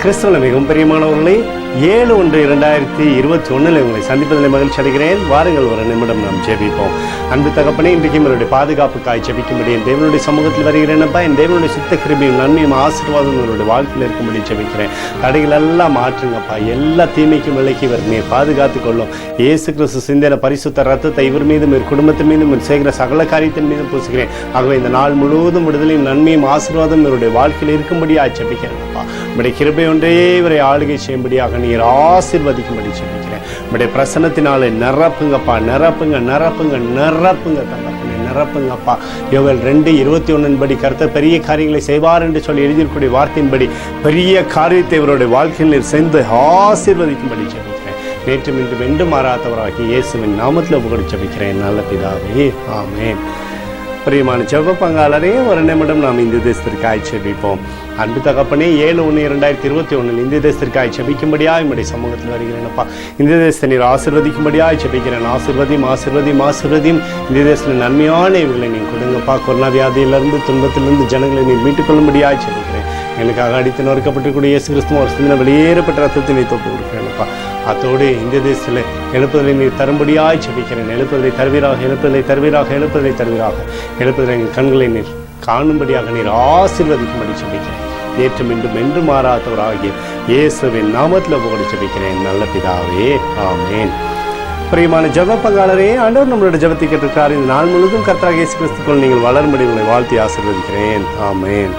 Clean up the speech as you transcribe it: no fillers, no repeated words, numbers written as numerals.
கிறிஸ்துவில் மிகவும் பிரியமானவர்களே, 7/1/2021 உங்களை சந்திப்பதில் மகிழ்ச்சி அடைகிறேன். வாருங்கள், ஒரு நிமிடம் நாம் ஜெபிப்போம். அன்பு தகப்பனே, இன்றைக்கு என்னுடைய பாதுகாப்புக்காய் ஜெபிக்கும்படி என் தேவனுடைய சமூகத்தில் வருகிறேனப்பா. என் தேவனுடைய சுத்த கிருபையும் நன்மையும் ஆசீர்வாதம் என்னுடைய வாழ்க்கையில் இருக்கும்படி ஜெபிக்கிறேன். தடைகள் எல்லாம் மாற்றுங்கப்பா. எல்லா தீமைக்கும் விலக்கி நீர் பாதுகாத்துக் கொள்ளும். இயேசு கிறிஸ்து சிந்தின பரிசுத்த ரத்தத்தை இவர் மீதும் இவர் குடும்பத்தின் மீதும் செய்கிற சகல காரியத்தின் மீதும் பூசுகிறேன். ஆகவே இந்த நாள் முழுவதும் விடுதலையும் நன்மையும் ஆசீர்வாதம் இவருடைய வாழ்க்கையில் இருக்கும்படியாக ஜெபிக்கிறேன்ப்பா. உடைய கிருபை ஒன்றே இவரை ஆளுகை செய்யும்படியாக நீர் ஆசீர்வதிக்கும்படி ஜெபிக்கிறேன். உடைய பிரசன்னத்தினாலே நிரப்புங்கப்பா, நிரப்புங்க நிரப்புங்க நிரப்புங்க தகப்பனே, நிரப்புங்கப்பா. யோவேல் 2:21 படி கர்த்தர் பெரிய காரியங்களை செய்வார் என்று சொல்லி எழுதியிருக்கூடிய வார்த்தையின்படி பெரிய காரியத்தை இவருடைய வாழ்க்கையில் சேர்ந்து ஆசீர்வதிக்கும்படி ஜெபிக்கிறேன். நேற்றும் இன்றும் என்றும் மாறாதவராகி இயேசுவின் நாமத்தில் புகழ் ஜெபிக்கிறேன் நல்ல பிதாவே, ஆமென். பிரியமான ஜெப பங்காளரே, ஒரு நிமிடம் நாம் இந்திய தேசத்திற்காய் ஜெபிப்போம். அன்பு தகப்பனே, 7/1/2021 இந்திய தேசத்திற்காய் ஜெபிக்கும்படியா என்னுடைய சமூகத்தில் வருகிறேனப்பா. இந்திய தேசத்தை நீர் ஆசீர்வதிக்கும்படியாக ஜெபிக்கிறேன். ஆசீர்வதியும் ஆசீர்வதியும் ஆசீர்வதியும் இந்திய தேசத்தில் நன்மையான இவர்களை நீ கொடுங்கப்பா. கொரோனா வியாதியிலிருந்து துன்பத்திலிருந்து ஜனங்களை நீர் மீட்டுக் கொள்ளும்படியாக ஜெபிக்கிறேன். எனக்காக அடித்து நொறுக்கப்பட்டிருக்கூடிய இயேசு கிறிஸ்துவ ஒரு சிந்தனை வெளியேறப்பட்ட ரத்தத்தை வைத்து கொடுக்கிறேன்ப்பா. அதோடு இந்திய தேசத்தில் எழுப்புதலை நீர் தரும்படியாய் ஜெபிக்கிறேன். எழுப்புதலை தருவீராக, எழுப்புதலை தருவீராக, எழுப்புதலை தருவீராக. எழுப்புதலை எங்கள் கண்களை நீர் காணும்படியாக நீர் ஆசீர்வதிக்கும்படி ஜெபிக்கிறேன். நேற்றும் இன்றும் என்று மாறாதவராகிய இயேசுவின் நாமத்தில் புகழ் ஜெபிக்கிறேன் நல்ல பிதாவே, ஆமென். பிரியமான ஜெப பங்காளரே, ஆண்டவர் நம்மளுடைய ஜெபத்தை கேட்டிருக்கார். இந்த நாள் முழுவதும் கர்த்தராகிய இயேசு கிறிஸ்துக்குள் நீங்கள் வளரும்படி உங்களை வாழ்த்தி ஆசீர்வதிக்கிறேன். ஆமென்.